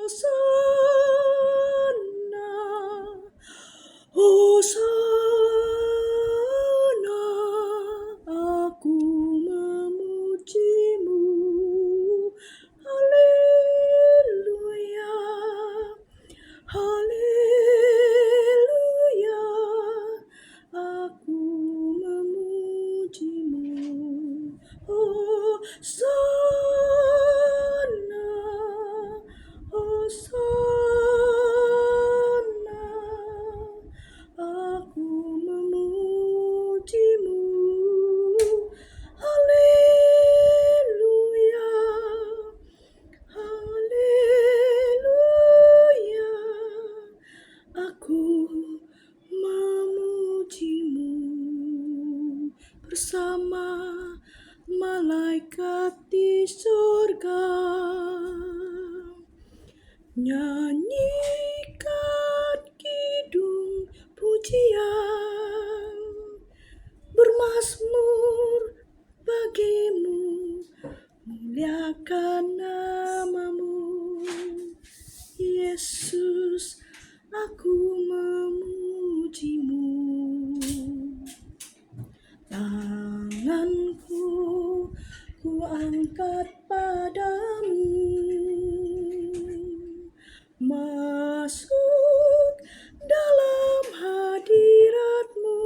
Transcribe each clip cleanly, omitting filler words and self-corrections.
Hosana, Hosana, aku memujimu. Haleluya, haleluya, aku memujimu. Hosana, Hosana, aku memujimu. Haleluya, haleluya, aku memujimu bersama malaikat di surga. Nyanyikan kidung pujian, bermazmur bagimu, muliakan namamu. Yesus, aku memujimu. Tanganku ku angkat padamu, masuk dalam hadiratmu.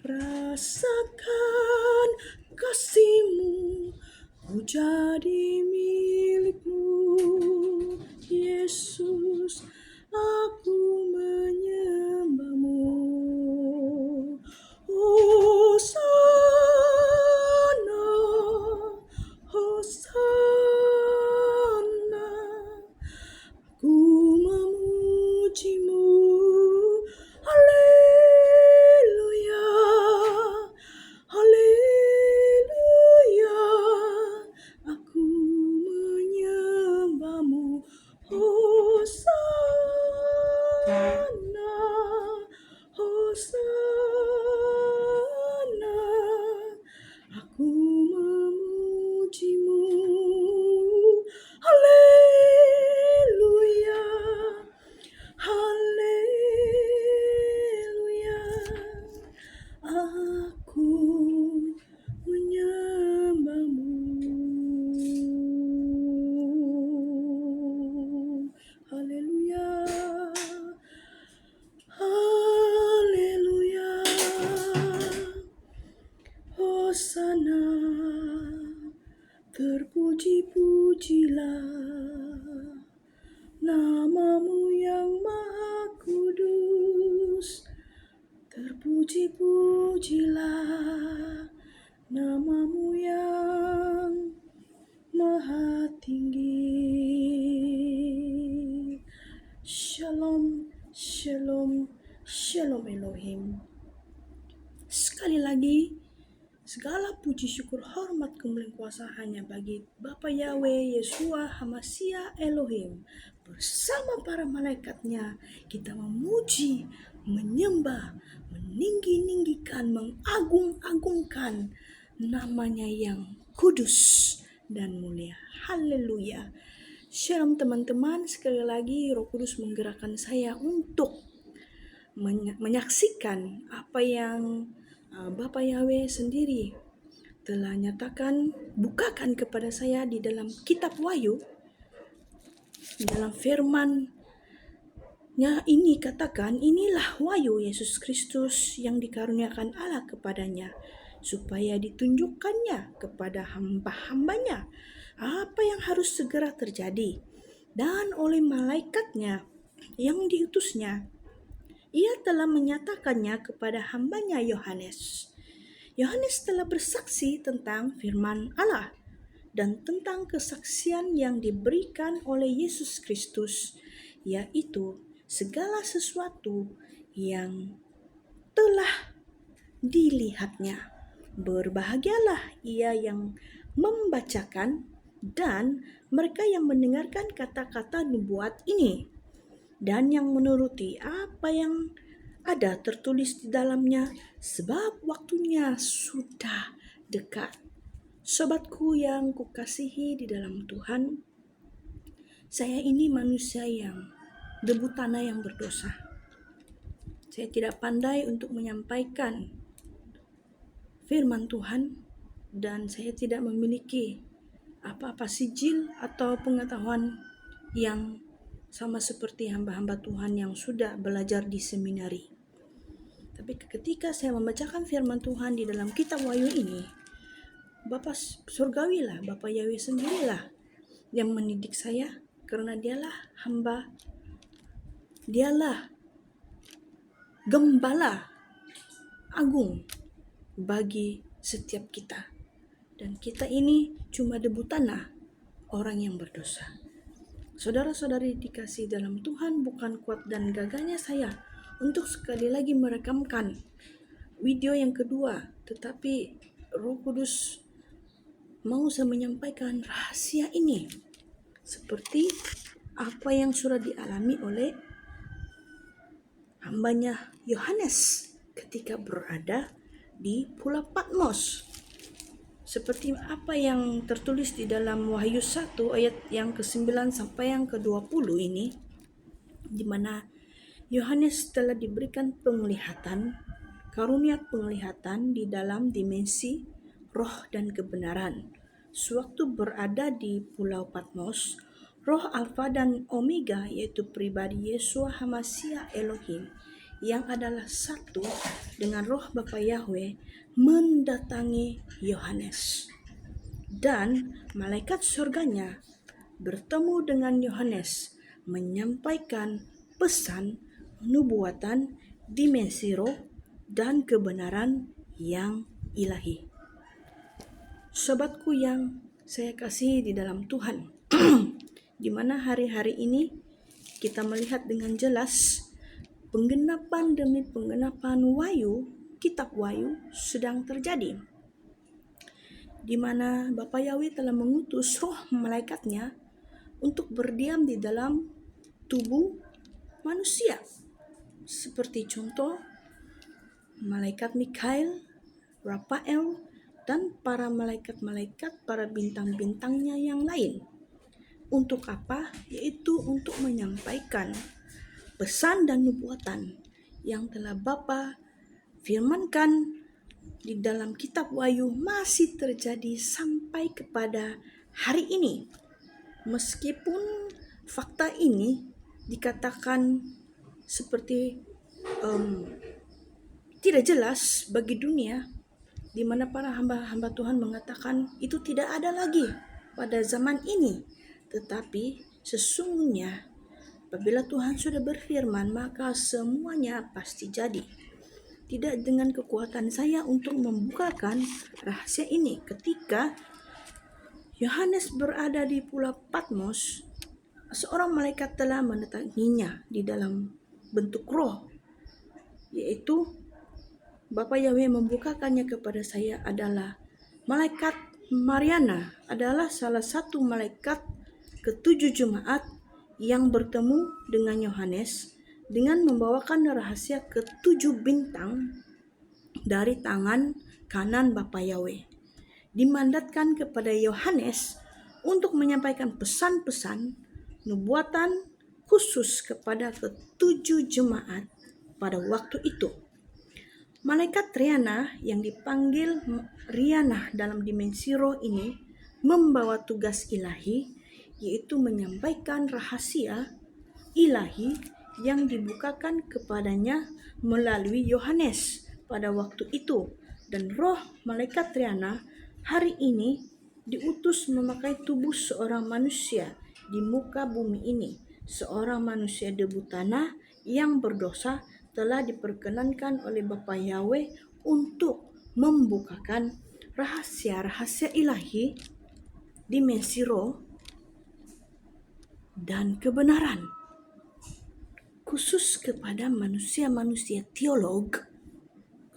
Rasakan kasihmu, ku jadi milikmu. Yesus, aku menyembahmu. Hosana, Hosana, ku memujimu. Haleluya, haleluya, aku menyembahmu. Hosana, Hosana, aku memujimu. Haleluya, haleluya, aku menyembahmu. Haleluya, haleluya, Hosana, terpuji-pujilah namamu yang maha kudus. Terpuji-pujilah namamu yang maha tinggi. Shalom, shalom, shalom Elohim. Sekali lagi, segala puji syukur hormat kemuliaan kuasa hanya bagi Bapa Yahweh Yeshua Hamashiach Elohim. Bersama para malaikatnya kita memuji, menyembah, meninggi-ninggikan, mengagung-agungkan namanya yang kudus dan mulia. Haleluya. Shalom teman-teman, sekali lagi Roh Kudus menggerakkan saya untuk menyaksikan apa yang Bapa Yahweh sendiri telah nyatakan, bukakan kepada saya di dalam kitab Wahyu. Dalam firman-Nya ini katakan, inilah wahyu Yesus Kristus yang dikaruniakan Allah kepadanya, supaya ditunjukkannya kepada hamba-hambanya apa yang harus segera terjadi. Dan oleh malaikatnya yang diutusnya, ia telah menyatakannya kepada hambanya Yohanes. Yohanes telah bersaksi tentang firman Allah dan tentang kesaksian yang diberikan oleh Yesus Kristus, yaitu segala sesuatu yang telah dilihatnya. Berbahagialah ia yang membacakan dan mereka yang mendengarkan kata-kata nubuat ini, dan yang menuruti apa yang ada tertulis di dalamnya, sebab waktunya sudah dekat. Sobatku yang kukasihi di dalam Tuhan, Saya ini manusia yang debu tanah yang berdosa. Saya tidak pandai untuk menyampaikan firman Tuhan dan saya tidak memiliki apa-apa sijil atau pengetahuan yang sama seperti hamba-hamba Tuhan yang sudah belajar di seminari. Tapi ketika saya membacakan firman Tuhan di dalam kitab Wahyu ini, Bapa surgawi lah, Bapa Yahweh sendirilah yang mendidik saya, karena dialah hamba, dialah gembala agung bagi setiap kita. Dan kita ini cuma debu tanah, orang yang berdosa. Saudara-saudari dikasih dalam Tuhan, bukan kuat dan gagahnya saya untuk sekali lagi merekamkan video yang kedua, tetapi Roh Kudus mau saya menyampaikan rahasia ini seperti apa yang sudah dialami oleh hambanya Yohanes ketika berada di Pulau Patmos. Seperti apa yang tertulis di dalam Wahyu 1 ayat yang ke-9 sampai yang ke-20 ini, di mana Yohanes telah diberikan penglihatan, karunia penglihatan di dalam dimensi roh dan kebenaran. Sewaktu berada di Pulau Patmos, roh Alfa dan Omega, yaitu pribadi Yeshua HaMashiach Elohim, yang adalah satu dengan roh Bapa Yahweh, mendatangi Yohanes. Dan malaikat surganya bertemu dengan Yohanes, menyampaikan pesan nubuatan, dimensi roh, dan kebenaran yang ilahi. Sobatku yang saya kasihi di dalam Tuhan, di mana hari-hari ini kita melihat dengan jelas penggenapan demi penggenapan Wahyu, kitab Wahyu sedang terjadi, di mana Bapa Yahweh telah mengutus roh malaikatnya untuk berdiam di dalam tubuh manusia. Seperti contoh malaikat Mikael, Rafael, dan para malaikat-malaikat, para bintang-bintangnya yang lain. Untuk apa? Yaitu untuk menyampaikan pesan dan nubuatan yang telah Bapa firmankan di dalam kitab Wahyu masih terjadi sampai kepada hari ini. Meskipun fakta ini dikatakan seperti tidak jelas bagi dunia, di mana para hamba-hamba Tuhan mengatakan itu tidak ada lagi pada zaman ini. Tetapi sesungguhnya apabila Tuhan sudah berfirman, maka semuanya pasti jadi. Tidak dengan kekuatan saya untuk membukakan rahasia ini. Ketika Yohanes berada di Pulau Patmos, seorang malaikat telah mendatanginya di dalam bentuk roh, yaitu Bapa Yahweh membukakannya kepada saya adalah malaikat Mariana, adalah salah satu malaikat ketujuh jemaat yang bertemu dengan Yohanes dengan membawakan rahasia ketujuh bintang dari tangan kanan Bapa Yahweh. Dimandatkan kepada Yohanes untuk menyampaikan pesan-pesan nubuatan khusus kepada ketujuh jemaat pada waktu itu. Malaikat Riana yang dipanggil Riana dalam dimensi roh ini membawa tugas ilahi, yaitu menyampaikan rahasia ilahi yang dibukakan kepadanya melalui Yohanes pada waktu itu. Dan roh malaikat Riana hari ini diutus memakai tubuh seorang manusia di muka bumi ini. Seorang manusia debu tanah yang berdosa telah diperkenankan oleh Bapa Yahweh untuk membukakan rahasia-rahasia ilahi, dimensi roh, dan kebenaran. Khusus kepada manusia-manusia teolog,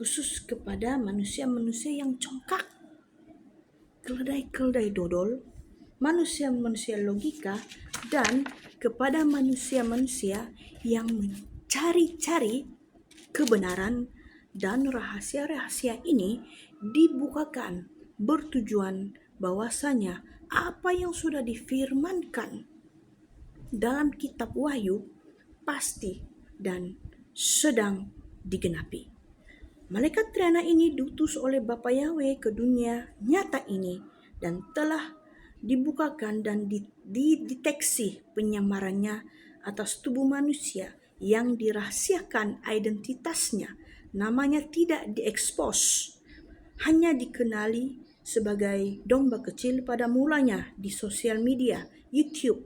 khusus kepada manusia-manusia yang congkak, keledai-keledai dodol, manusia-manusia logika, dan kepada manusia-manusia yang mencari-cari kebenaran, dan rahasia-rahasia ini dibukakan bertujuan bahwasanya apa yang sudah difirmankan dalam kitab Wahyu pasti dan sedang digenapi. Malaikat Triana ini diutus oleh Bapa Yahweh ke dunia nyata ini dan telah dibukakan dan dideteksi penyamarannya atas tubuh manusia yang dirahasiakan identitasnya. Namanya tidak diekspos, hanya dikenali sebagai domba kecil pada mulanya di sosial media, YouTube.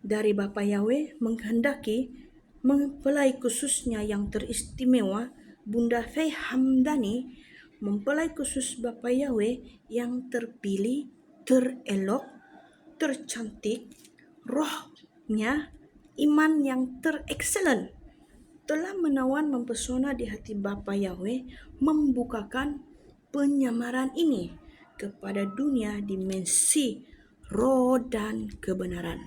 Dari Bapa Yahweh menghendaki mempelai khususnya yang teristimewa, Bunda Fei Hamdani, mempelai khusus Bapa Yahweh yang terpilih, terelok, tercantik, rohnya, iman yang terexcellent, telah menawan mempesona di hati Bapa Yahweh, membukakan penyamaran ini kepada dunia dimensi roh dan kebenaran.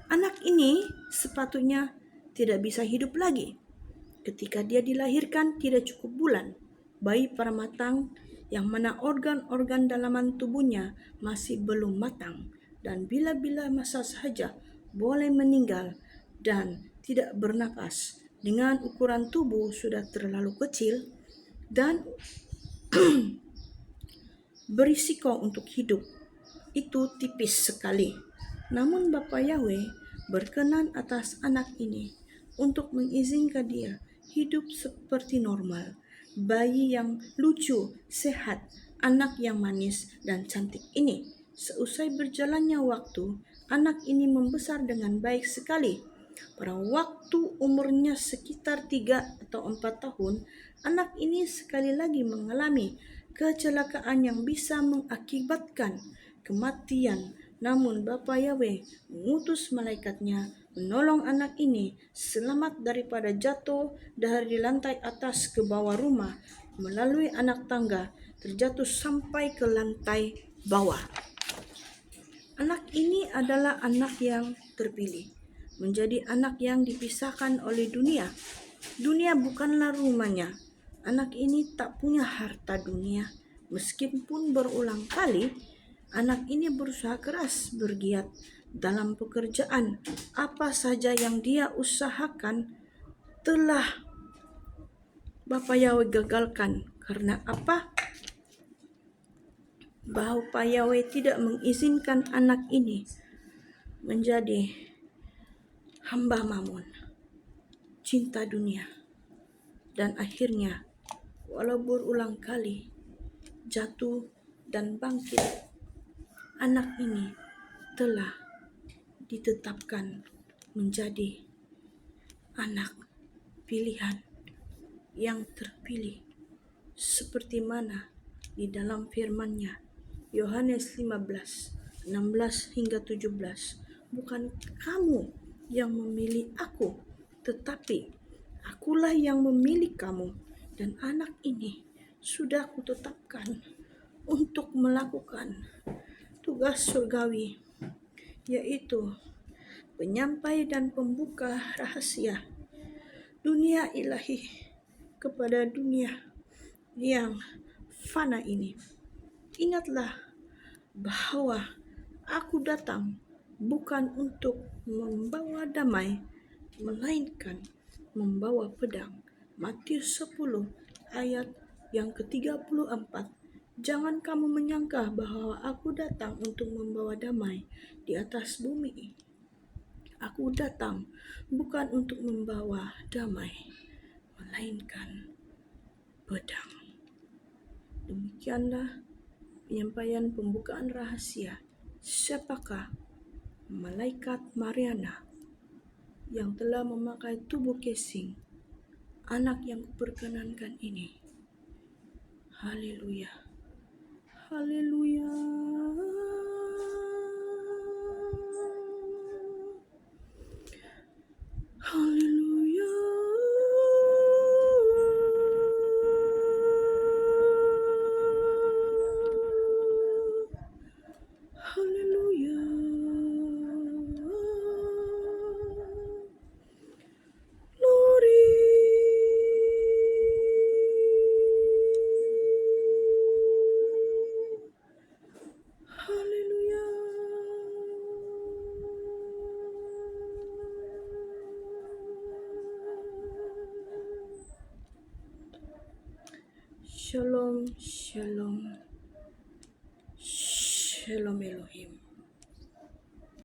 Anak ini sepatutnya tidak bisa hidup lagi. Ketika dia dilahirkan tidak cukup bulan, bayi pramatang yang mana organ-organ dalaman tubuhnya masih belum matang dan bila-bila masa saja boleh meninggal dan tidak bernapas dengan ukuran tubuh sudah terlalu kecil dan berisiko untuk hidup itu tipis sekali. Namun Bapa Yahweh berkenan atas anak ini untuk mengizinkan dia hidup seperti normal. Bayi yang lucu, sehat, anak yang manis dan cantik ini. Seusai berjalannya waktu, anak ini membesar dengan baik sekali. Pada waktu umurnya sekitar 3 atau 4 tahun, anak ini sekali lagi mengalami kecelakaan yang bisa mengakibatkan kematian. Namun Bapa Yahweh mengutus malaikatnya menolong anak ini selamat daripada jatuh dari lantai atas ke bawah rumah melalui anak tangga terjatuh sampai ke lantai bawah. Anak ini adalah anak yang terpilih, menjadi anak yang dipisahkan oleh dunia. Dunia bukanlah rumahnya. Anak ini tak punya harta dunia. Meskipun berulang kali anak ini berusaha keras bergiat dalam pekerjaan apa saja yang dia usahakan telah Bapa Yahweh gagalkan. Karena apa? Bapa Yahweh tidak mengizinkan anak ini menjadi hamba mammon, cinta dunia. Dan akhirnya walau berulang kali jatuh dan bangkit, anak ini telah ditetapkan menjadi anak pilihan yang terpilih seperti mana di dalam firman-Nya Yohanes 15, 16 hingga 17. Bukan kamu yang memilih aku, tetapi akulah yang memilih kamu, dan anak ini sudah kutetapkan untuk melakukan tugas surgawi, yaitu penyampai dan pembuka rahasia dunia ilahi kepada dunia yang fana ini. Ingatlah bahwa aku datang bukan untuk membawa damai, melainkan membawa pedang. Matius 10 ayat yang ke-34. Jangan kamu menyangka bahwa aku datang untuk membawa damai di atas bumi. Aku datang bukan untuk membawa damai, melainkan pedang. Demikianlah penyampaian pembukaan rahasia siapakah malaikat Mariana yang telah memakai tubuh casing anak yang kuperkenankan ini. Haleluya. Haleluya. Haleluya. Haleluya. Glory. Shalom, shalom, shalom Elohim.